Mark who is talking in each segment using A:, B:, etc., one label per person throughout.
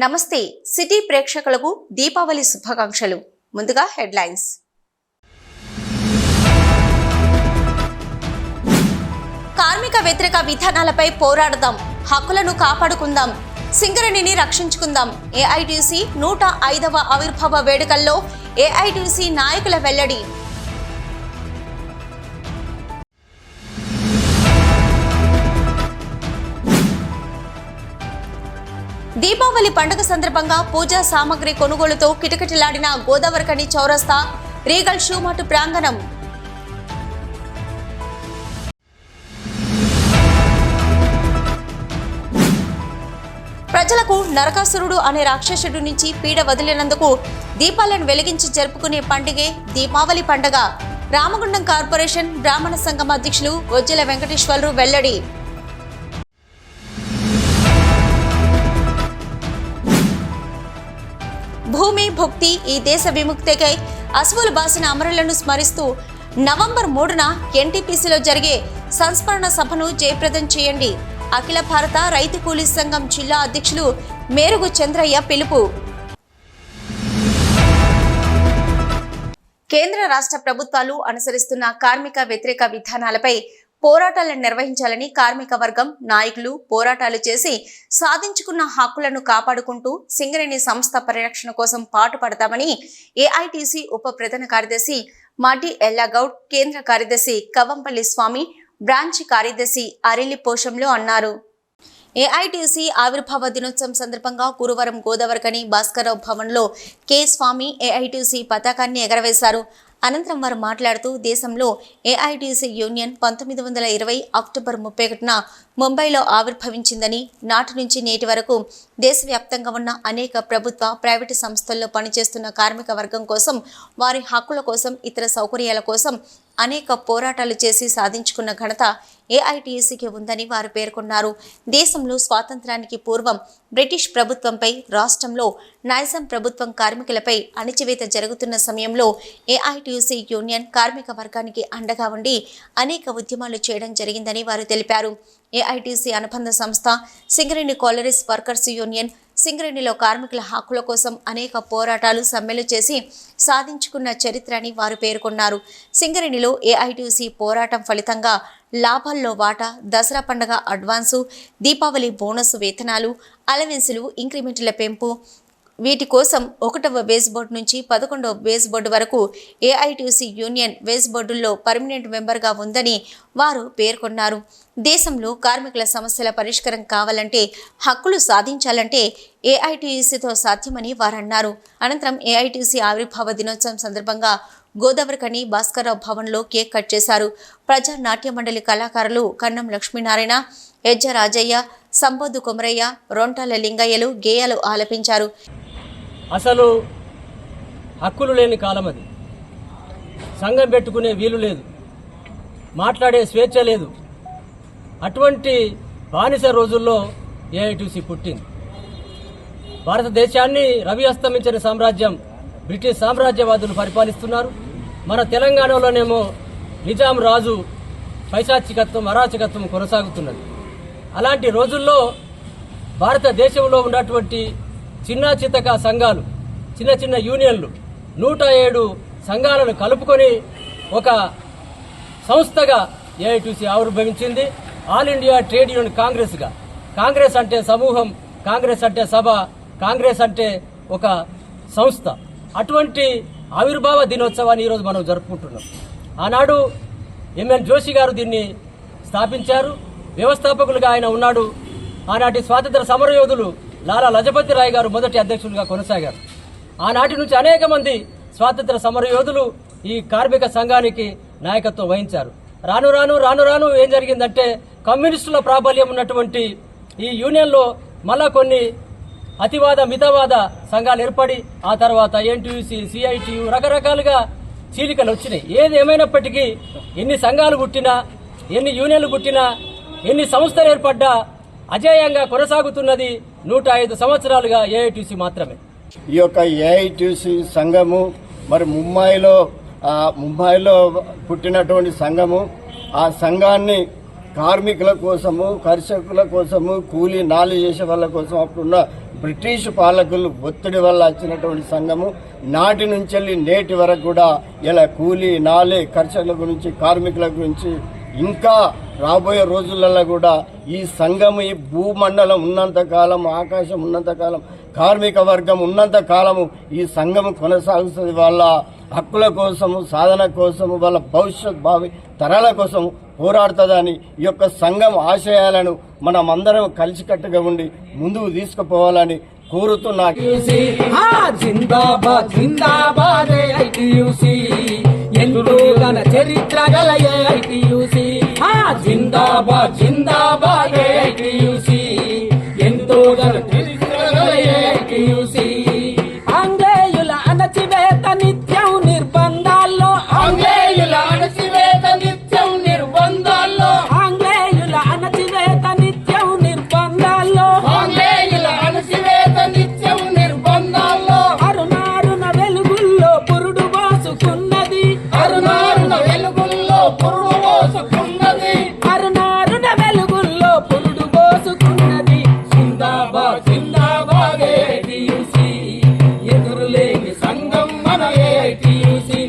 A: నమస్తే సిటీ ప్రేక్షకులకు దీపావళి శుభాకాంక్షలు. ముందుగా హెడ్లైన్స్. కార్మిక వ్యతిరేక విధానాలపై పోరాడదాం, హక్కులను కాపాడుకుందాం, సింగరేణిని రక్షించుకుందాం. ఏఐటీసీ 105వ ఆవిర్భావ వేడుకల్లో ఏఐటీసీ నాయకుల వెల్లడి. దీపావళి పండుగ సందర్భంగా పూజా సామాగ్రి కొనుగోలుతో కిటకిటలాడిన గోదావరిఖని చౌరస్తా, రీగల్ షూమార్ట్ ప్రాంగణం. ప్రజలకు నరకాసురుడు అనే రాక్షసుడి నుంచి పీడ వదిలినందుకు దీపాలను వెలిగించి జరుపుకునే పండుగే దీపావళి పండుగ. రామగుండం కార్పొరేషన్ బ్రాహ్మణ సంఘం అధ్యక్షులు వజ్జల వెంకటేశ్వరరావు వెల్లడి. భూమి భుక్తి ఈ దేశ విముక్తికై అసువులు బాసిన అమరులను స్మరిస్తూ నవంబర్ 3న ఎన్టీపీసీలో జరిగే సంస్మరణ సభను జయప్రదం చేయండి. అఖిల భారత రైతు కూలీ సంఘం జిల్లా అధ్యక్షులు మేరుగు చంద్రయ్య పిలుపు. కేంద్ర రాష్ట్ర ప్రభుత్వాలు అనుసరిస్తున్న కార్మిక వ్యతిరేక విధానాలపై పోరాటాలను నిర్వహించాలని కార్మిక వర్గం నాయకులు పోరాటాలు చేసి సాధించుకున్న హక్కులను కాపాడుకుంటూ సింగరేణి సంస్థ పరిరక్షణ కోసం పాటుపడతామని ఏఐటీసీ ఉప ప్రధాన కార్యదర్శి మాటి ఎల్లాగౌడ్, కేంద్ర కార్యదర్శి కవంపల్లి స్వామి, బ్రాంచ్ కార్యదర్శి అరిలి పోషంలో అన్నారు. ఏఐటీసీ ఆవిర్భావ దినోత్సవం సందర్భంగా గురువారం గోదావరిఖని భాస్కరరావు భవన్లో కె స్వామి ఏఐటీసీ పతాకాన్ని ఎగరవేశారు. అనంతరం వారు మాట్లాడుతూ దేశంలో ఏఐటీసీ యూనియన్ 1920 అక్టోబర్ 31న ముంబైలో ఆవిర్భవించిందని, నాటి నుంచి నేటి వరకు దేశవ్యాప్తంగా ఉన్న అనేక ప్రభుత్వ, ప్రైవేటు సంస్థల్లో పనిచేస్తున్న కార్మిక వర్గం కోసం, వారి హక్కుల కోసం, ఇతర సౌకర్యాల కోసం అనేక పోరాటాలు చేసి సాధించుకున్న ఘనత ఏఐటీసీకి ఉందని వారు పేర్కొన్నారు. దేశంలో స్వాతంత్రానికి పూర్వం బ్రిటిష్ ప్రభుత్వంపై, రాష్ట్రంలో నైజాం ప్రభుత్వం కార్మికులపై అణిచివేత జరుగుతున్న సమయంలో ఏఐటీసీ యూనియన్ కార్మిక వర్గానికి అండగా ఉండి అనేక ఉద్యమాలు చేయడం జరిగిందని వారు తెలిపారు. ఏఐటీసీ అనుబంధ సంస్థ సింగరేణి కాలరీస్ వర్కర్స్ యూనియన్ సింగరేణిలో కార్మికుల హక్కుల కోసం అనేక పోరాటాలు, సమ్మెలు చేసి సాధించుకున్న చరిత్ర అని వారు పేర్కొన్నారు. సింగరేణిలో ఏఐటీసీ పోరాటం ఫలితంగా లాభాల్లో వాటా, దసరా పండుగ అడ్వాన్సు, దీపావళి బోనస్ వేతనాలు, అలవెన్సులు, ఇంక్రిమెంట్ల పెంపు, వీటి కోసం 1వ వేజ్ బోర్డు నుంచి 11వ వేజ్ బోర్డు వరకు ఏఐటీసీ యూనియన్ వేజ్ బోర్డుల్లో పర్మనెంట్ మెంబర్గా ఉందని వారు పేర్కొన్నారు. దేశంలో కార్మికుల సమస్యల పరిష్కారం కావాలంటే, హక్కులు సాధించాలంటే ఏఐటీసీతో సాధ్యమని వారన్నారు. అనంతరం ఏఐటీసీ ఆవిర్భావ దినోత్సవం సందర్భంగా గోదావరిఖని భాస్కరరావు భవన్లో కేక్ కట్ చేశారు. ప్రజా నాట్య మండలి కళాకారులు కన్నం లక్ష్మీనారాయణ, ఎజ్జ రాజయ్య, సంబోధు కొమరయ్య, రొంటాల లింగయ్యలు గేయాలు ఆలపించారు.
B: అసలు హక్కులు లేని కాలం అది. సంఘం పెట్టుకునే వీలు లేదు, మాట్లాడే స్వేచ్ఛ లేదు. అటువంటి బానిస రోజుల్లో ఏఐటీసీ పుట్టింది. భారతదేశాన్ని రవి అస్తమించిన సామ్రాజ్యం బ్రిటిష్ సామ్రాజ్యవాదులు పరిపాలిస్తున్నారు. మన తెలంగాణలోనేమో నిజాం రాజు పైశాచికత్వం, అరాచకత్వం కొనసాగుతున్నది. అలాంటి రోజుల్లో భారతదేశంలో ఉన్నటువంటి చిన్న చితక సంఘాలు, చిన్న చిన్న యూనియన్లు 107 సంఘాలను కలుపుకొని ఒక సంస్థగా ఏఐటీసీ ఆవిర్భవించింది. ఆల్ ఇండియా ట్రేడ్ యూనియన్ కాంగ్రెస్గా. కాంగ్రెస్ అంటే సమూహం, కాంగ్రెస్ అంటే సభ, కాంగ్రెస్ అంటే ఒక సంస్థ. అటువంటి ఆవిర్భావ దినోత్సవాన్ని ఈరోజు మనం జరుపుకుంటున్నాం. ఆనాడు ఎంఎన్ జోషి గారు దీన్ని స్థాపించారు. వ్యవస్థాపకులుగా ఆయన ఉన్నాడు. ఆనాటి స్వాతంత్ర సమరయోధులు లాలా లజపతి రాయ్ గారు మొదటి అధ్యక్షులుగా కొనసాగారు. ఆనాటి నుంచి అనేక మంది స్వాతంత్ర సమరయోధులు ఈ కార్మిక సంఘానికి నాయకత్వం వహించారు. రాను రాను ఏం జరిగిందంటే, కమ్యూనిస్టుల ప్రాబల్యం ఉన్నటువంటి ఈ యూనియన్లో మళ్ళా కొన్ని అతివాద, మితవాద సంఘాలు ఏర్పడి, ఆ తర్వాత ఎన్టీయూసీ, సిఐటియు రకరకాలుగా చీలికలు వచ్చినాయి. ఏది ఏమైనప్పటికీ ఎన్ని సంఘాలు పుట్టినా, ఎన్ని యూనియన్లు పుట్టినా, ఎన్ని సంస్థలు ఏర్పడ్డా అజేయంగా కొనసాగుతున్నది 105 సంవత్సరాలుగా ఏఐటీసీ మాత్రమే.
C: ఈ యొక్క ఏఐటీసీ సంఘము మరి ముంబైలో పుట్టినటువంటి సంఘము. ఆ సంఘాన్ని కార్మికుల కోసము, కర్షకుల కోసము, కూలీ నాలి చేసే వాళ్ళ కోసం అప్పుడున్న బ్రిటిష్ పాలకులు ఒత్తిడి వల్ల వచ్చినటువంటి సంఘము నాటి నుంచి వెళ్ళి నేటి వరకు కూడా ఇలా కూలీ నాలి కర్షకుల గురించి, కార్మికుల గురించి, ఇంకా రాబోయే రోజులలో కూడా ఈ సంఘం ఈ భూమండలం ఉన్నంతకాలం, ఆకాశం ఉన్నంతకాలం, కార్మిక వర్గం ఉన్నంత కాలము ఈ సంఘం కొనసాగుతుంది. వాళ్ళ హక్కుల కోసము, సాధన కోసము, వాళ్ళ భవిష్యత్ భావి తరాల కోసం పోరాడుతుందని ఈ యొక్క సంఘం ఆశయాలను మనం అందరం కలిసికట్టుగా ఉండి ముందుకు తీసుకుపోవాలని కోరుతున్నా.
D: చరిత్ర గల ఐటీయూసీ జిందాబాద్ జిందాబాద్ ఐటీయూసీ ఎంతో గల చరిత్ర గల ఐటీయూసీ. ఆంగ్లేయుల అణచివేత నిత్యం నిర్బంధాల్లో, ఆంగ్లేయుల అణచివేత నిత్యం నిర్బంధాల్లో, ఆంగ్లేయుల అణచివేత నిత్యం నిర్బంధాల్లో, ఆంగ్లేయుల అణచివేత నిత్యం నిర్బంధాల్లో అరుణారుణ వెలుగుల్లో పురుడు పోసుకున్నది, అరుణారుణ వెలుగుల్లో పురుడు పోసుకున్నది, అరుణారుణ వెలుగుల్లో పురుడు పోసుకున్నది. జిందాబాద్ జిందాబాద్ ఏఐటీయూసీ, ఎదురులేని సంఘం మన ఏఐటీయూసీ.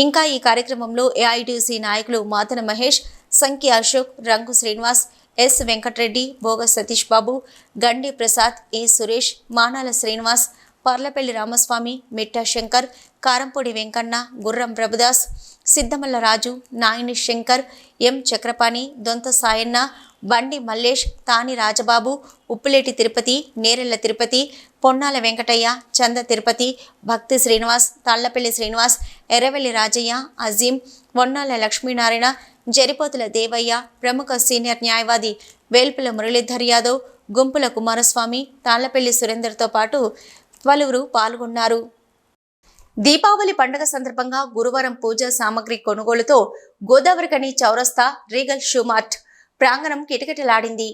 A: ఇంకా ఈ కార్యక్రమంలో ఏఐటీసీ నాయకులు మాతన మహేష్, సంకి అశోక్, రంగు శ్రీనివాస్, ఎస్ వెంకటరెడ్డి, బోగ సతీష్ బాబు, గండి ప్రసాద్, ఏ సురేష్, మానాల శ్రీనివాస్, పర్లపల్లి రామస్వామి, మిట్టా శంకర్, కారంపొడి వెంకన్న, గుర్రం ప్రభుదాస్, సిద్ధమల్ల రాజు, నాయని శంకర్, ఎం చక్రపాణి, దొంత సాయన్న, బండి మల్లేష్, తాని రాజబాబు, ఉప్పులేటి తిరుపతి, నేరెళ్ల తిరుపతి, పొన్నాల వెంకటయ్య, చంద తిరుపతి, భక్తి శ్రీనివాస్, తాళ్లపల్లి శ్రీనివాస్, ఎర్రవెల్లి రాజయ్య, అజీం, వన్నాల లక్ష్మీనారాయణ, జరిపోతుల దేవయ్య, ప్రముఖ సీనియర్ న్యాయవాది వేల్పుల మురళీధర్ యాదవ్, గుంపుల కుమారస్వామి, తాళ్లపల్లి సురేందర్తో పాటు పలువురు పాల్గొన్నారు. దీపావళి పండుగ సందర్భంగా గురువారం పూజా సామగ్రి కొనుగోలుతో గోదావరికని చౌరస్తా రీగల్ షూమార్ట్ ప్రాంగణం కిటకిటలాడింది.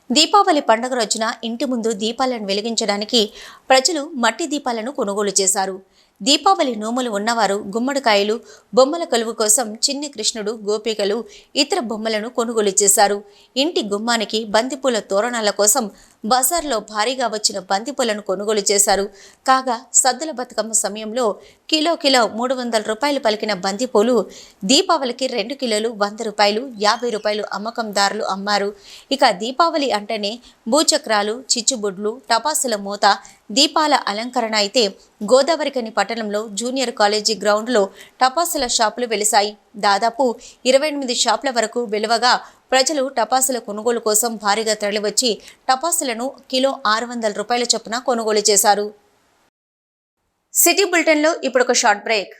A: దీపావళి పండుగ రోజున ఇంటి ముందు దీపాలను వెలిగించడానికి ప్రజలు మట్టి దీపాలను కొనుగోలు చేశారు. దీపావళి నోములు ఉన్నవారు గుమ్మడికాయలు, బొమ్మల కొలువు కోసం చిన్ని కృష్ణుడు, గోపికలు, ఇతర బొమ్మలను కొనుగోలు చేశారు. ఇంటి గుమ్మానికి బంతిపూల తోరణాల కోసం బజార్లో భారీగా వచ్చిన బంతిపూలను కొనుగోలు చేశారు. కాగా సద్దుల బతుకమ్మ సమయంలో కిలో 300 రూపాయలు పలికిన బంతిపూలు దీపావళికి 2 కిలోలు 100 రూపాయలు, 50 రూపాయలు అమ్మకందారులు అమ్మారు. ఇక దీపావళి అంటేనే భూచక్రాలు, చిచ్చుబుడ్లు, టపాసుల మూత, దీపాల అలంకరణ అయితే గోదావరికని పట్టణంలో జూనియర్ కాలేజీ గ్రౌండ్లో టపాసుల షాపులు వెలిశాయి. దాదాపు 28 షాపుల వరకు వెలువగా ప్రజలు టపాసుల కొనుగోలు కోసం భారీగా తరలివచ్చి టపాసులను కిలో 600 రూపాయల చొప్పున కొనుగోలు చేశారు. సిటీ బులెటిన్లో ఇప్పుడు ఒక short break.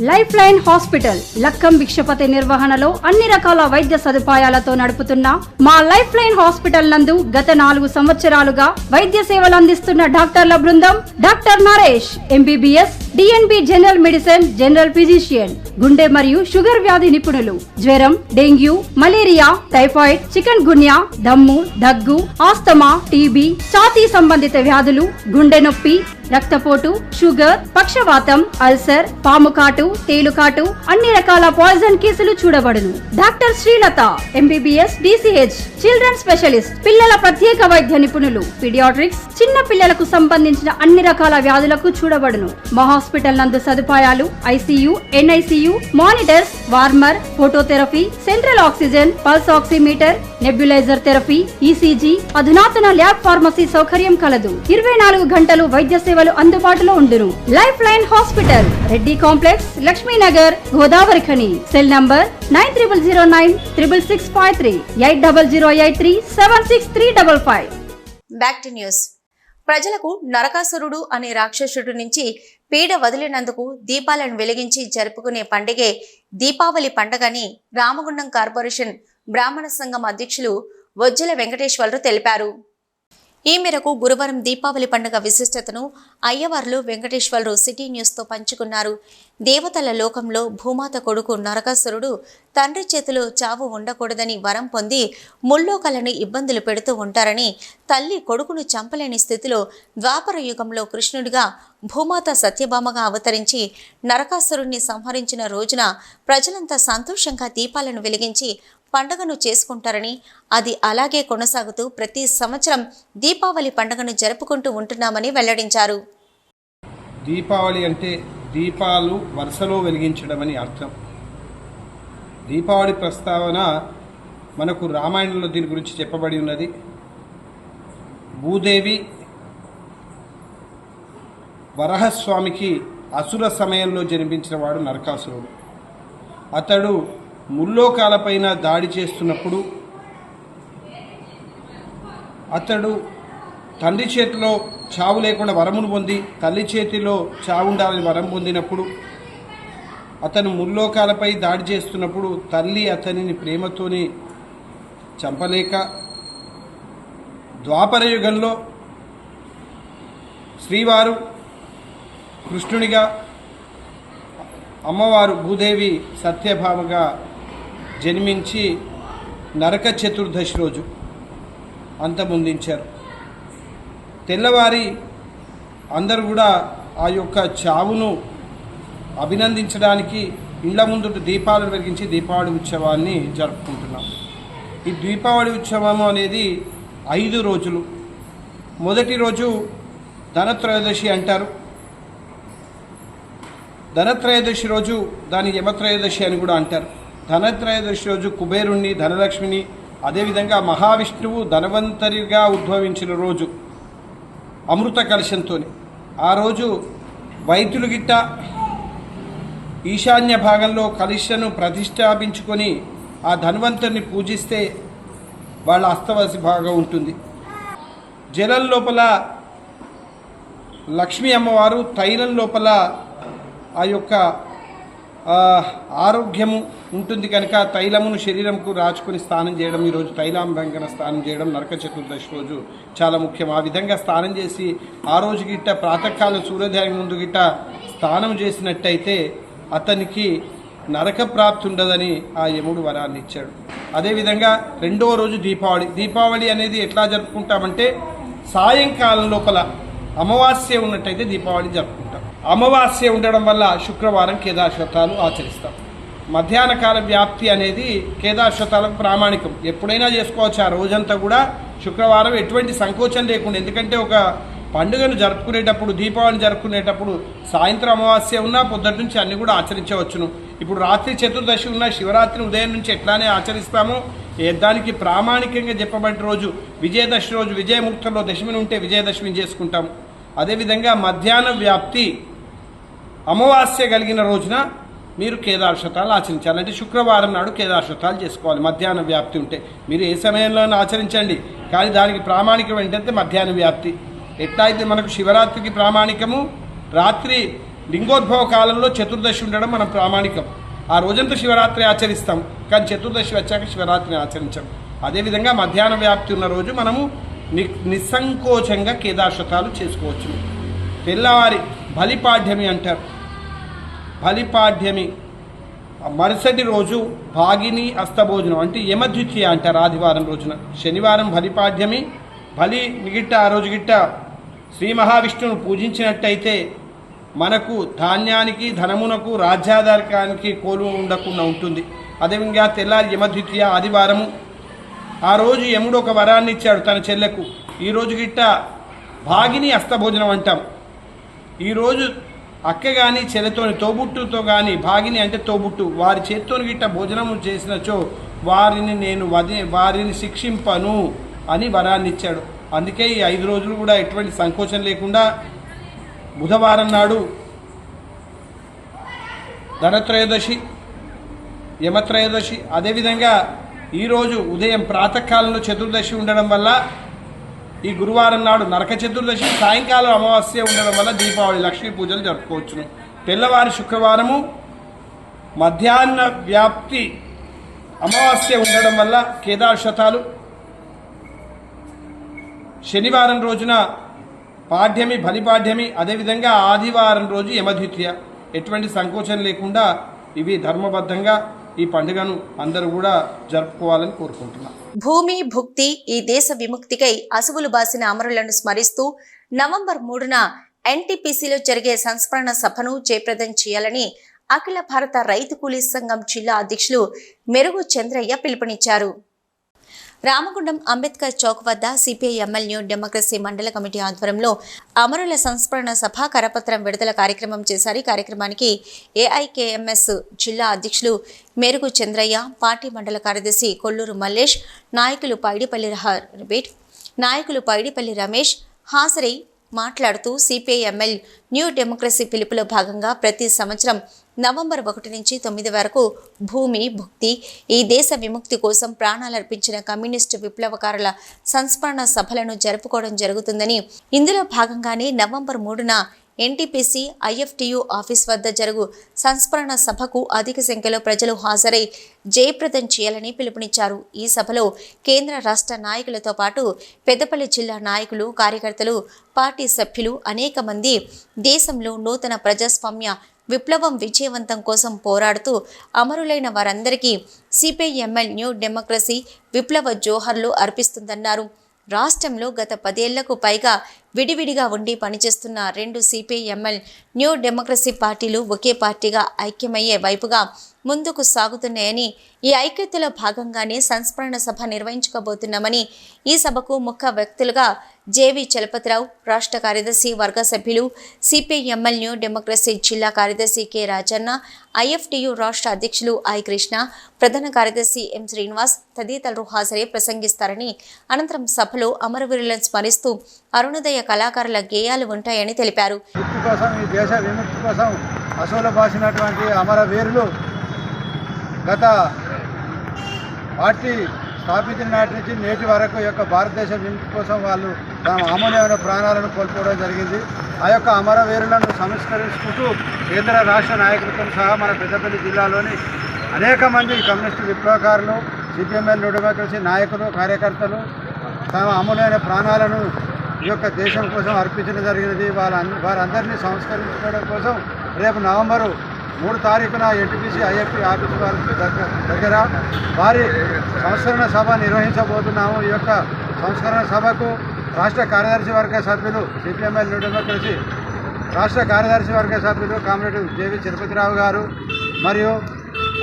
E: Life line hospital Lakkam Bhikshapathi నిర్వహణలో అన్ని రకాల వైద్య సదుపాయాలతో నడుపుతున్న మా లైఫ్ లైన్ హాస్పిటల్ నందు గత 4 సంవత్సరాలుగా వైద్య సేవలు అందిస్తున్న డాక్టర్ల బృందం doctor Naresh MBBS, DNB general medicine, general physician, గుండె మరియు షుగర్ వ్యాధి నిపుణులు, జ్వరం, డెంగ్యూ, మలేరియా, టైఫాయిడ్, చికెన్ గున్యా, దమ్ము, దగ్గు, ఆస్తమా, టీబీ, ఛాతీ సంబంధిత వ్యాధులు, గుండె నొప్పి, రక్తపోటు, షుగర్, పక్షవాతం, అల్సర్, పాముకాటు, తేలుకాటు, అన్ని రకాల పాయిజన్ కేసులు చూడబడును. Doctor Srilatha MBBS, DCH, children specialist, పిల్లల ప్రత్యేక వైద్య నిపుణులు, పీడియాట్రిక్స్, చిన్న పిల్లలకు సంబంధించిన అన్ని రకాల వ్యాధులకు చూడబడును. మా హాస్పిటల్ నందు సదుపాయాలు ICU, NICU, monitors, warmer, phototherapy, central oxygen, pulse oximeter, nebuliser therapy, ECG, అధునాతన ల్యాబ్ ఫార్మసీ సౌకర్యం కలదు. 24 గంటలు వైద్య సేవలు అందుబాటులో ఉండును. Life line hospital, Reddy complex, Lakshmi Nagar, Godavarikhani. Cell number 90096653, 8008376355.
A: Back to news. ప్రజలకు నరకాసురుడు అనే రాక్షసుడు నుంచి పీడ వదిలినందుకు దీపాలను వెలిగించి జరుపుకునే పండుగే దీపావళి పండుగని రామగుండం కార్పొరేషన్ బ్రాహ్మణ సంఘం అధ్యక్షులు వజ్జల వెంకటేశ్వర్లు తెలిపారు. ఈ మేరకు గురువారం దీపావళి పండుగ విశిష్టతను అయ్యవార్లు వెంకటేశ్వర్లు సిటీ న్యూస్తో పంచుకున్నారు. దేవతల లోకంలో భూమాత కొడుకు నరకాసురుడు తండ్రి చేతిలో చావు ఉండకూడదని వరం పొంది ముల్లోకాలను ఇబ్బందులు పెడుతూ ఉంటారని, తల్లి కొడుకును చంపలేని స్థితిలో ద్వాపర యుగంలో కృష్ణుడిగా భూమాత సత్యభామగా అవతరించి నరకాసురుణ్ణి సంహరించిన రోజున ప్రజలంతా సంతోషంగా దీపాలను వెలిగించి పండుగను చేసుకుంటారని, అది అలాగే కొనసాగుతూ ప్రతి సంవత్సరం దీపావళి పండుగను జరుపుకుంటూ ఉంటున్నామని వెల్లడించారు.
F: దీపావళి అంటే దీపాలు వరుసలో వెలిగించడం అని అర్థం. దీపావళి ప్రస్తావన మనకు రామాయణంలో దీని గురించి చెప్పబడి ఉన్నది. భూదేవి వరహస్వామికి అసుర సమయంలో జన్మించిన వాడు నరకాసురుడు. అతడు ముల్లోకాలపైన దాడి చేస్తున్నప్పుడు అతడు తండ్రి చేతిలో చావు లేకుండా వరమును పొంది తల్లి చేతిలో చావు ఉండాలని వరం పొందినప్పుడు అతను ముల్లోకాలపై దాడి చేస్తున్నప్పుడు తల్లి అతనిని ప్రేమతోని చంపలేక ద్వాపర యుగంలో శ్రీవారు కృష్ణునిగా, అమ్మవారు భూదేవి సత్యభామగా జన్మించి నరక చతుర్దశి రోజు అంతమొందించారు. తెల్లవారి అందరూ కూడా ఆ యొక్క చావును అభినందించడానికి ఇళ్ల ముందు దీపాలను వెలిగించి దీపావళి ఉత్సవాన్ని జరుపుకుంటున్నాం. ఈ దీపావళి ఉత్సవం అనేది 5 రోజులు. మొదటి రోజు ధనత్రయోదశి అంటారు. ధనత్రయోదశి రోజు దాని యమత్రయోదశి అని కూడా అంటారు. ధనత్రయోదశి రోజు కుబేరుణ్ణి, ధనలక్ష్మిని, అదేవిధంగా మహావిష్ణువు ధనవంతరిగా ఉద్భవించిన రోజు అమృత కలశంతో. ఆ రోజు వైద్యులు గిట్ట ఈశాన్య భాగంలో కలశను ప్రతిష్టాపించుకొని ఆ ధన్వంతరిని పూజిస్తే వాళ్ళ అస్తవాసి భాగం ఉంటుంది. జలం లోపల లక్ష్మీ అమ్మవారు, తైలం లోపల ఆ యొక్క ఆరోగ్యము ఉంటుంది కనుక తైలమును శరీరంకు రాచుకొని స్నానం చేయడం, ఈరోజు తైలాంబరంగన స్నానం చేయడం నరక చతుర్దశి రోజు చాలా ముఖ్యం. ఆ విధంగా స్నానం చేసి ఆ రోజు గిట్ట ప్రాతకాల సూర్యోదయం ముందు గిట్ట స్నానం చేసినట్టయితే అతనికి నరక ప్రాప్తి ఉండదని ఆ యముడు వరాన్ని ఇచ్చాడు. అదేవిధంగా రెండవ రోజు దీపావళి. దీపావళి అనేది ఎట్లా జరుపుకుంటామంటే సాయంకాలం లోపల అమావాస్య ఉన్నట్టయితే దీపావళి జరుపుకుంటాం. అమావాస్య ఉండడం వల్ల శుక్రవారం కేదార్శతాలు ఆచరిస్తాం. మధ్యాహ్న కాల వ్యాప్తి అనేది కేదార్శతాలకు ప్రామాణికం. ఎప్పుడైనా చేసుకోవచ్చు. ఆ రోజంతా కూడా శుక్రవారం ఎటువంటి సంకోచం లేకుండా, ఎందుకంటే ఒక పండుగను జరుపుకునేటప్పుడు, దీపావళిని జరుపుకునేటప్పుడు సాయంత్రం అమావాస్య ఉన్నా పొద్దుటి నుంచి అన్ని కూడా ఆచరించవచ్చును. ఇప్పుడు రాత్రి చతుర్దశి ఉన్న శివరాత్రి ఉదయం నుంచి ఎట్లానే ఆచరిస్తామో దానికి ప్రామాణికంగా చెప్పబడిన రోజు విజయదశమి రోజు, విజయముహూర్తంలో దశమిని ఉంటే విజయదశమిని చేసుకుంటాం. అదేవిధంగా మధ్యాహ్న వ్యాప్తి అమావాస్య కలిగిన రోజున మీరు కేదార్శతాలు ఆచరించాలి. అంటే శుక్రవారం నాడు కేదార్శతాలు చేసుకోవాలి. మధ్యాహ్న వ్యాప్తి ఉంటే మీరు ఏ సమయంలోనూ ఆచరించండి, కానీ దానికి ప్రామాణికం ఏంటంటే మధ్యాహ్న వ్యాప్తి. ఎట్లా అయితే మనకు శివరాత్రికి ప్రామాణికము రాత్రి లింగోద్భవ కాలంలో చతుర్దశి ఉండడం మనం ప్రామాణికం. ఆ రోజంతా శివరాత్రి ఆచరిస్తాం, కానీ చతుర్దశి వచ్చాక శివరాత్రిని ఆచరించాం. అదేవిధంగా మధ్యాహ్న వ్యాప్తి ఉన్న రోజు మనము నిస్సంకోచంగా కేదార్శతాలు చేసుకోవచ్చు. తెల్లవారి బలిపాడ్యమి అంటారు. బలిపాడ్యమి మరుసటి రోజు భాగిని అస్తభోజనం అంటే యమద్వితీయ అంటారు. ఆదివారం రోజున, శనివారం బలిపాడ్యమి. బలి గిట్ట ఆ రోజు గిట్ట శ్రీ మహావిష్ణువును పూజించినట్టయితే మనకు ధాన్యానికి, ధనమునకు, రాజ్యాధారకానికి కోలు ఉండకుండా ఉంటుంది. అదేవిధంగా తెల్లారి యమద్వితీయ ఆదివారము. ఆ రోజు యముడు ఒక వరాన్ని ఇచ్చాడు తన చెల్లెకు. ఈరోజు గిట్ట భాగిని అస్తభోజనం అంటాం. ఈరోజు అక్క కానీ చెల్లెతోని, తోబుట్టుతో కానీ, భాగిని అంటే తోబుట్టు, వారి చేత్తోని గిట్ట భోజనము చేసినచో వారిని శిక్షింపను అని వరాన్ని ఇచ్చాడు. అందుకే ఈ 5 రోజులు కూడా ఎటువంటి సంకోచం లేకుండా బుధవారం నాడు ధనత్రయోదశి, యమత్రయోదశి, అదేవిధంగా ఈరోజు ఉదయం ప్రాతకాలంలో చతుర్దశి ఉండడం వల్ల ఈ గురువారం నాడు నరక చతుర్దశి, సాయంకాలం అమావాస్య ఉండడం వల్ల దీపావళి లక్ష్మీ పూజలు జరుపుకోవచ్చును. తెల్లవారి శుక్రవారము మధ్యాహ్న వ్యాప్తి అమావాస్య ఉండడం వల్ల కేదార్శతాలు, శనివారం రోజున పాడ్యమి బలిపాడ్యమి, అదేవిధంగా ఆదివారం రోజు యమద్వితీయ. ఎటువంటి సంకోచం లేకుండా ఇవి ధర్మబద్ధంగా ఈ పండుగను అందరూ కూడా జరుపుకోవాలని కోరుకుంటున్నాం.
A: భూమి భుక్తి ఈ దేశ విముక్తికై అసువులు బాసిన అమరులను స్మరిస్తూ నవంబర్ 3న ఎన్టీపీసీలో జరిగే సంస్మరణ సభను జయప్రదం చేయాలని అఖిల భారత రైతు కూలీ సంఘం జిల్లా అధ్యక్షులు మెరుగు చంద్రయ్య పిలుపునిచ్చారు. రామగుండం అంబేద్కర్ చౌక్ వద్ద సిపిఐ ఎంఎల్ న్యూ డెమోక్రసీ మండల కమిటీ ఆధ్వర్యంలో అమరుల సంస్మరణ సభ కరపత్రం విడుదల కార్యక్రమం చేశారు. ఈ కార్యక్రమానికి ఏఐకేఎంఎస్ జిల్లా అధ్యక్షులు మెరుగు చంద్రయ్య, పార్టీ మండల కార్యదర్శి కొల్లూరు మల్లేష్, నాయకులు పైడిపల్లి రమేష్ హాజరై మాట్లాడుతూ సిపిఐ ఎంఎల్ న్యూ డెమోక్రసీ పిలుపులో భాగంగా ప్రతి సంవత్సరం నవంబర్ 1 నుంచి 9 వరకు భూమి భుక్తి ఈ దేశ విముక్తి కోసం ప్రాణాలర్పించిన కమ్యూనిస్టు విప్లవకారుల సంస్మరణ సభలను జరుపుకోవడం జరుగుతుందని, ఇందులో భాగంగానే నవంబర్ 3న ఎన్టీపీసీ ఐఎఫ్టియు ఆఫీస్ వద్ద జరుగు సంస్మరణ సభకు అధిక సంఖ్యలో ప్రజలు హాజరై జయప్రదం చేయాలని పిలుపునిచ్చారు. ఈ సభలో కేంద్ర రాష్ట్ర నాయకులతో పాటు పెద్దపల్లి జిల్లా నాయకులు, కార్యకర్తలు, పార్టీ సభ్యులు అనేక మంది దేశంలో నూతన ప్రజాస్వామ్య విప్లవం విజయవంతం కోసం పోరాడుతూ అమరులైన వారందరికీ సిపిఐ ఎంఎల్ న్యూ డెమోక్రసీ విప్లవ జోహర్లు అర్పిస్తుందన్నారు. రాష్ట్రంలో గత 10 ఏళ్లకు పైగా విడివిడిగా ఉండి పనిచేస్తున్న 2 సిపిఐ ఎంఎల్ న్యూ డెమోక్రసీ పార్టీలు ఒకే పార్టీగా ఐక్యమయ్యే వైపుగా ముందుకు సాగుతున్నాయని, ఈ ఐక్యతలో భాగంగానే సంస్మరణ సభ నిర్వహించుకోబోతున్నామని, ఈ సభకు ముఖ్య వ్యక్తులుగా జేవి చలపతిరావు, రాష్ట్ర కార్యదర్శి వర్గ సభ్యులు, సిపిఐ ఎంఎల్ న్యూ డెమోక్రసీ జిల్లా కార్యదర్శి కె రాజన్న, ఐఎఫ్టియు రాష్ట్ర అధ్యక్షులు ఐ కృష్ణ, ప్రధాన కార్యదర్శి ఎం శ్రీనివాస్ తదితరులు హాజరై ప్రసంగిస్తారని, అనంతరం సభలో అమరవీరులను స్మరిస్తూ అరుణోదయ కళాకారుల గేయాలు ఉంటాయని తెలిపారు.
G: ఈ దేశ విముక్తి కోసం అసూలు బాసినటువంటి అమరవీరులు గత పార్టీ స్థాపించిన నాటి నుంచి నేటి వరకు యొక్క భారతదేశ విముక్తి కోసం వాళ్ళు తమ అమూల్యమైన ప్రాణాలను కోల్పోవడం జరిగింది. ఆ యొక్క అమరవీరులను సంస్కరించుకుంటూ కేంద్ర రాష్ట్ర నాయకులతో సహా మన పెద్దపల్లి జిల్లాలోని అనేక మంది కమ్యూనిస్టు విప్లవకారులు, సిపిఎంఎల్ న్యూ డెమోక్రసీ నాయకులు, కార్యకర్తలు తమ అమూల్యమైన ప్రాణాలను ఈ యొక్క దేశం కోసం అర్పించడం జరిగినది. వారందరినీ సంస్కరించుకోవడం కోసం రేపు నవంబరు 3 తారీఖున ఎన్టీపీసీ ఐఎఫ్టీ ఆఫీసు వారి దగ్గర వారి సంస్కరణ సభ నిర్వహించబోతున్నాము. ఈ యొక్క సంస్కరణ సభకు రాష్ట్ర కార్యదర్శి వర్గ సభ్యులు, సిపిఎంఎల్ న్యూ డెమోక్రసీ రాష్ట్ర కార్యదర్శి వర్గ సభ్యులు కామ్రేడ్ జేవి చలపతిరావు గారు, మరియు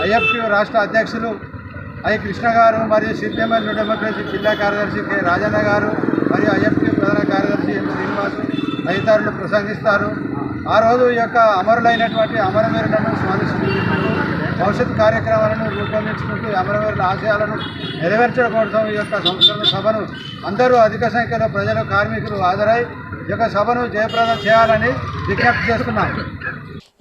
G: ఐఎఫ్టీ రాష్ట్ర అధ్యక్షులు ఐ కృష్ణ గారు, మరియు సిపిఎంఎల్ న్యూ డెమోక్రసీ జిల్లా కార్యదర్శి కె రాజన్న గారు, మరియు ఐఎఫ్టీ ప్రధాన కార్యదర్శి ఎం శ్రీనివాస్ తదితరులు ప్రసంగిస్తారు. ఆ రోజు ఈ యొక్క అమరులైనటువంటి అమరవీరులను స్మరించుకుంటూ భవిష్యత్ కార్యక్రమాలను రూపొందించుకుంటూ అమరవీరుల ఆశయాలను నెరవేర్చడం కోసం ఈ యొక్క సంస్కరణ సభను అందరూ అధిక సంఖ్యలో ప్రజలు, కార్మికులు హాజరై ఈ యొక్క సభను జయప్రదం చేయాలని విజ్ఞప్తి చేస్తున్నాం.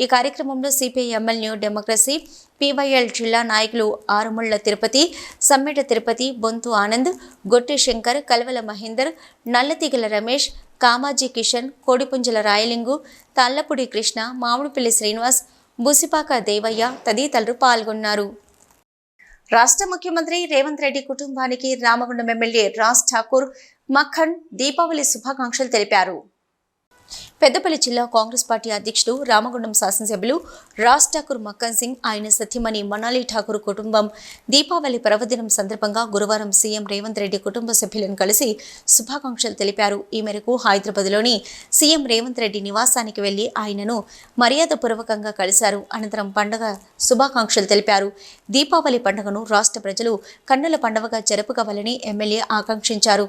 A: ఈ కార్యక్రమంలో CPI ML new democracy PYL జిల్లా నాయకులు ఆరుముళ్ల తిరుపతి, సమ్మెట తిరుపతి, బొంతు ఆనంద్, గొట్టి శంకర్, కల్వల మహేందర్, నల్లతిగల రమేష్, కామాజీ కిషన్, కోడిపుంజల రాయలింగు, తాళ్లపూడి కృష్ణ, మామిడిపల్లి శ్రీనివాస్, బుసిపాక దేవయ్య తదితరులు పాల్గొన్నారు. రాష్ట్ర ముఖ్యమంత్రి రేవంత్ రెడ్డి కుటుంబానికి రామగుండం ఎమ్మెల్యే రాజ్ ఠాకూర్ మక్కన్ దీపావళి శుభాకాంక్షలు తెలిపారు. పెద్దపల్లి జిల్లా కాంగ్రెస్ పార్టీ అధ్యక్షుడు, రామగుండం శాసనసభ్యులు రాజ్ ఠాకూర్ మక్కన్ సింగ్, ఆయన సతీమణి మనాలి ఠాకూర్ కుటుంబం దీపావళి పర్వదినం సందర్భంగా గురువారం సీఎం రేవంత్ రెడ్డి కుటుంబ సభ్యులను కలిసి శుభాకాంక్షలు తెలిపారు. ఈ మేరకు హైదరాబాద్లోని సీఎం రేవంత్ రెడ్డి నివాసానికి వెళ్లి ఆయనను మర్యాదపూర్వకంగా కలిశారు. అనంతరం పండుగ శుభాకాంక్షలు తెలిపారు. దీపావళి పండుగను రాష్ట్ర ప్రజలు కన్నుల పండుగగా జరుపుకోవాలని ఎమ్మెల్యే ఆకాంక్షించారు.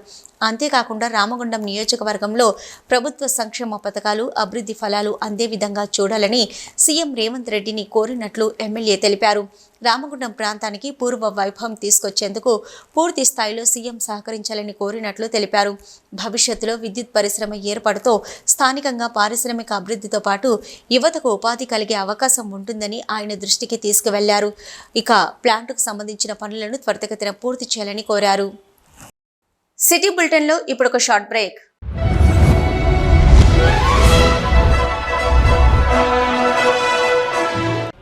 A: అంతేకాకుండా రామగుండం నియోజకవర్గంలో ప్రభుత్వ సంక్షేమ పథకాలు, అభివృద్ధి ఫలాలు అందే విధంగా చూడాలని సీఎం రేవంత్ రెడ్డిని కోరినట్లు ఎమ్మెల్యే తెలిపారు. రామగుండం ప్రాంతానికి పూర్వ వైభవం తీసుకొచ్చేందుకు పూర్తి స్థాయిలో సీఎం సహకరించాలని కోరినట్లు తెలిపారు. భవిష్యత్తులో విద్యుత్ పరిశ్రమ ఏర్పాటుతో స్థానికంగా పారిశ్రామిక అభివృద్ధితో పాటు యువతకు ఉపాధి కలిగే అవకాశం ఉంటుందని ఆయన దృష్టికి తీసుకువెళ్లారు. ఇక ప్లాంటుకు సంబంధించిన పనులను త్వరితగతిన పూర్తి చేయాలని కోరారు. సిటీ బులెటిన్లో ఇప్పుడు ఒక షార్ట్ బ్రేక్.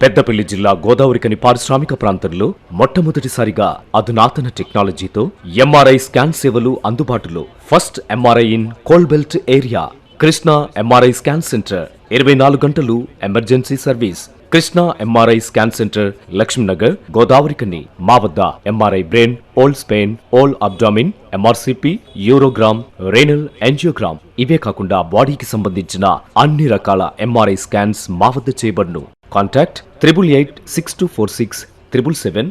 H: పెద్దపల్లి జిల్లా గోదావరికని పారిశ్రామిక ప్రాంతంలో మొట్టమొదటిసారిగా అధునాతన టెక్నాలజీతో ఎంఆర్ఐ స్కాన్ సేవలు అందుబాటులో. First MRI in coal belt area. Krishna MRI scan centre 24 గంటలు emergency service. Krishna MRI scan centre, Lakshminagar, Godavarikhani. మా వద్ద MRI brain, whole spine, whole abdomen, MRCP, urogram, renal angiogram, ఇవే కాకుండా బాడీకి సంబంధించిన అన్ని రకాల ఎంఆర్ఐ స్కాన్స్ మా వద్ద చేయబడును. Contact 888646 777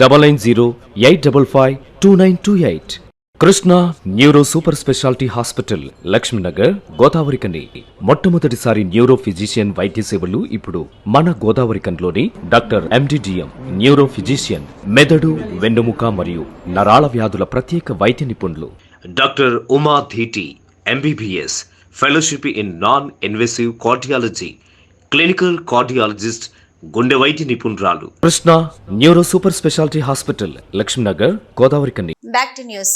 H: 990-855-2928. Krishna neuro super speciality hospital, Lakshminagar, Godavarikhani. మొట్టమొదటిసారి న్యూరో ఫిజిషియన్ వైద్య సేవలు ఇప్పుడు మన గోదావరికన్లోని డాక్టర్ ఎండిడిఎం న్యూరో ఫిజిషియన్, మెదడు, వెన్నుముక మరియు నరాల వ్యాధుల ప్రత్యేక వైద్య నిపుణులు. Doctor Uma Dheeti MBBS, fellowship in non invasive cardiology, clinical cardiologist, గుండె వైద్య నిపుణురాలు. Krishna neuro super speciality hospital, Lakshminagar, Godavarikhani.
A: Back to news.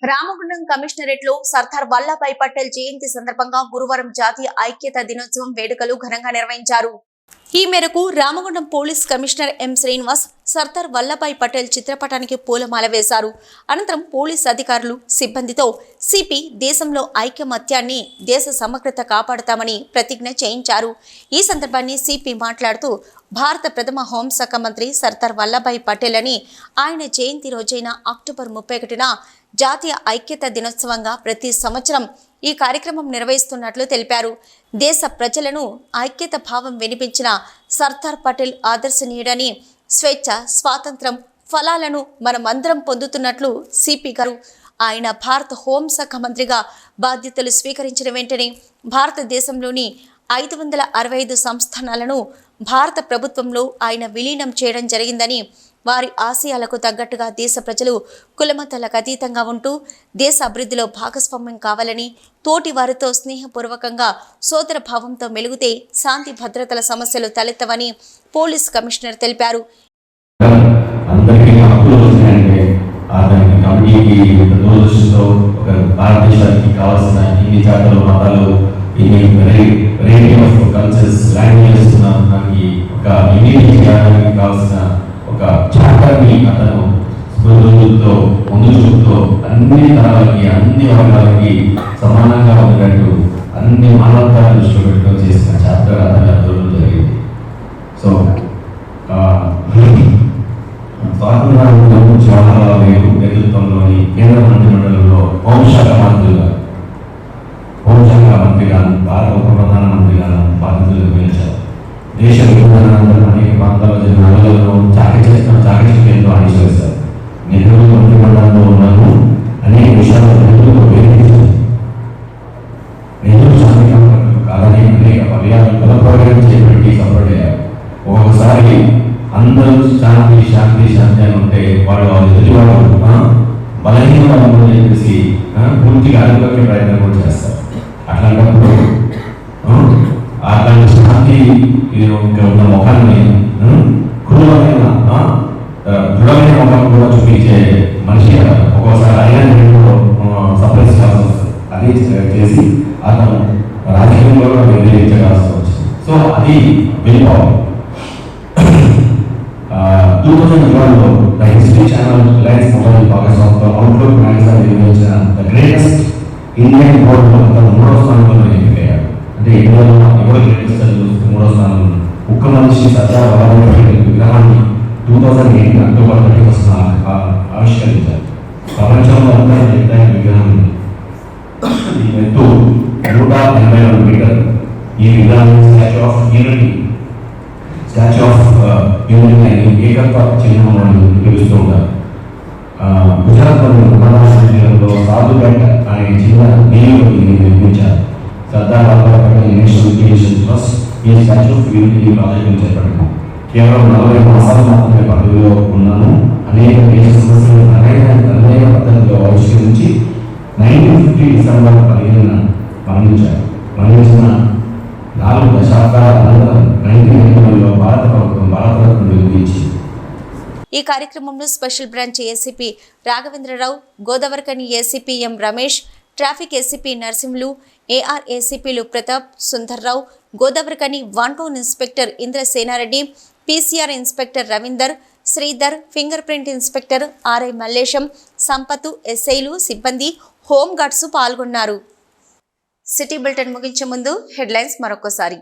A: Ramagundam commissionerate లో సర్దార్ వల్లభాయ్ పటేల్ జయంతి సందర్భంగా గురువారం జాతీయ ఐక్యతా దినోత్సవం వేడుకలు ఘనంగా నిర్వహించారు. ఈ మేరకు Ramagundam police commissioner M Srinivas Sardar Vallabhbhai Patel చిత్రపటానికి పూలమాల వేశారు. అనంతరం పోలీస్ అధికారులు, సిబ్బందితో సిపి దేశంలో ఐకమత్యాన్ని, దేశ సమగ్రత కాపాడుతామని ప్రతిజ్ఞ చేయించారు. ఈ సందర్భాన్ని సిపి మాట్లాడుతూ భారత ప్రథమ హోంశాఖ మంత్రి సర్దార్ వల్లభాయ్ పటేల్ అని, ఆయన జయంతి రోజైన అక్టోబర్ 31న జాతీయ ఐక్యతా దినోత్సవంగా ప్రతి సంవత్సరం ఈ కార్యక్రమం నిర్వహిస్తున్నట్లు తెలిపారు. దేశ ప్రజలను ఐక్యత భావం వినిపించిన సర్దార్ పటేల్ ఆదర్శనీయుడని, స్వేచ్ఛ, స్వాతంత్రం ఫలాలను మనమందరం పొందుతున్నట్లు సిపి గారు. ఆయన భారత హోంశాఖ మంత్రిగా బాధ్యతలు స్వీకరించిన వెంటనే భారతదేశంలోని 565 సంస్థానాలను భారత ప్రభుత్వంలో ఆయన విలీనం చేయడం జరిగిందని, వారి ఆశయాలకు తగ్గట్టుగా దేశ ప్రజలు కులమతాలకు అతీతంగా ఉంటూ దేశ అభివృద్ధిలో భాగస్వామ్యం కావాలని, తోటి వారితో స్నేహపూర్వకంగా సోదర భావంతో మెలుగుతే శాంతి భద్రతల సమస్యలు తలెత్తవని పోలీస్ కమిషనర్ తెలిపారు.
I: ఒక చాప్టర్ని అతను స్మృతులతో, ముందు చూపుతో అన్ని తరాలకి, అన్ని వర్గాలకి సమానంగా ఉన్నట్టు అన్ని మానవతా దృష్టిలో పెట్టుకొని చేసిన చాప్టర్ అతని అర్థంలో జరిగింది. సో స్వాతంత్ర జవహర్లాల్ నెహ్రూ నేతృత్వంలోని కేంద్ర మంత్రిమండలిలో హోంశాఖ మంత్రిగా భారత ఉప ప్రధానమంత్రిగా బాధ్యతలు నిర్వహించారు. దేశ విభజనానంతరం అనేక ప్రాంతాల జనాలను చాకచక్యంతో అణిచివేశారు. నెహ్రూ మంత్రిమండలంలో ఉన్నాను అనేక విషయాలు నెహ్రూతో వేధించారు. నెహ్రూ శాంతి కాంక్షలు కాదని అనేక పర్యాలు కులప్రవేశం చేపట్టి సపోర్టయ్యారు. ఒక్కొక్కసారి అందరూ శాంతి శాంతి శాంతి అని ఉంటే వాళ్ళు ఎదుటివాడు బలహీనంగా ఉందని చెప్పేసి పూర్తిగా అనుకోవడానికి ప్రయత్నం కూడా చేస్తారు. అట్లాంటప్పుడు అట్లాంటి శాంతి ఉన్న ముఖాన్ని క్రూరమైన దృఢమైన ముఖం కూడా చూపించే మనిషి ఒక్కోసారి ఐలాండ్లో సప్రెస్ చేయాల్సి వస్తుంది. అది చేసి అతను రాజకీయంలో కూడా వ్యతిరేకించాల్సి వచ్చింది. సో అది వెళ్ళిపోవాలి. 2012లో the history channel Reliance mobile భాగస్వామ్యంతో అవుట్లుక్ మ్యాగజైన్ నిర్వహించిన ద గ్రేటెస్ట్ ఇండియన్ బోర్డులో అతను 3వ స్థానంలో ఎన్నికయ్యాడు. అంటే ఇండియాలో ఎవరు గ్రేటెస్ట్ అని చూస్తే 3వ స్థానంలో ఒక్క మనిషి సర్దార్ వల్లభాయ్ పటేల్ విగ్రహాన్ని 2008 అక్టోబర్ 31న ఆవిష్కరించారు. ప్రపంచంలో అందరూ ఎత్తైన విగ్రహం ఉంది. ఈ ఎత్తు 184 మీటర్లు. ఈ విగ్రహం స్టాచ్యూ ఆఫ్ యూనిటీ అని ఏకత్వ చిహ్నంలో పిలుస్తూ ఉంటారు. గుజరాత్లోని మహారాష్ట్ర జిల్లాలో సాధుఘాట్ అనే చిన్న నీళ్ళు నిర్మించారు. Sardar Vallabhbhai Patel national education trust ఈ స్టాచ్యూ ఆఫ్ యూనిటీ ప్రాజెక్టును చేపట్టింది. కేవలం 40 మాసాలు మాత్రమే పదవిలో ఉన్నాను. అనేక దేశ సమస్యలను తనదైన పద్ధతిలో ఆవిష్కరించి 1950 డిసెంబర్ 15న మరణించిన 4 దశాబ్దాల అనంతరం 1990లో భారత ప్రభుత్వం భారతరత్న విధించింది.
A: ఈ కార్యక్రమంలో special branch ACP Raghavendra Rao, Godavarikhani ACP M Ramesh, traffic ACP Narasimhulu, AR ఏసీపీలు Pratap, Sundar Rao, Godavarikhani 1 inspector Indrasena Reddy, PCR inspector Ravinder, Sridhar, finger print inspector RI Mallesham, Sampath, ఎస్ఐలు, సిబ్బంది, హోమ్ గార్డ్స్ పాల్గొన్నారు. సిటీ బులెటిన్ ముగించే ముందు హెడ్లైన్స్ మరొకసారి.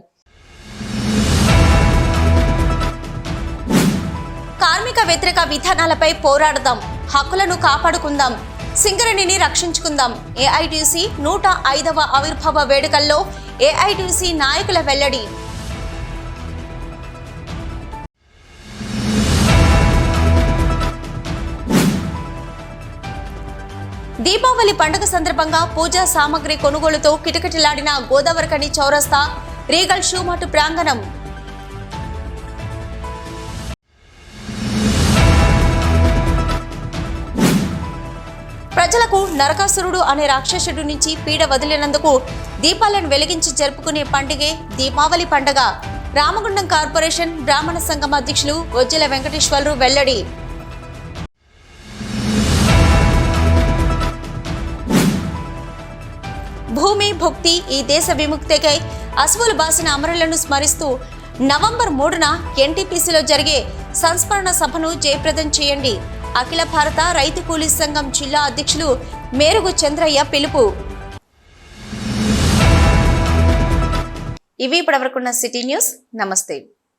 A: కార్మిక వ్యతిరేక విధానాలపై పోరాడదాం, హక్కులను కాపాడుకుందాం, సింగరేణిని రక్షించుకుందాం. ఏఐటీసీ 105వ ఆవిర్భావ వేడుకల్లో ఏఐటీసీ నాయకుల వెల్లడి. దీపావళి పండుగ సందర్భంగా పూజా సామాగ్రి కొనుగోలుతో కిటకిటలాడిన గోదావరికని చౌరస్తా, రీగల్ షూమార్ట్ ప్రాంగణం. ప్రజలకు నరకాసురుడు అనే రాక్షసుడి నుంచి పీడ వదిలినందుకు దీపాలను వెలిగించి జరుపుకునే పండుగే దీపావళి పండుగ. రామగుండం కార్పొరేషన్ బ్రాహ్మణ సంఘం అధ్యక్షులు వజ్జల వెంకటేశ్వరరావు వెల్లడి. భూమి భుక్తి ఈ దేశ విముక్తికై అసువులు బాసిన అమరులను స్మరిస్తూ నవంబర్ 3న ఎన్టీపీసీలో జరిగే సంస్మరణ సభను జయప్రదం చేయండి. అఖిల భారత రైతు కూలీ సంఘం జిల్లా అధ్యక్షులు మేరుగు చంద్రయ్య పిలుపు. ఇవి ఇప్పటివరకున్న సిటీ న్యూస్. నమస్తే.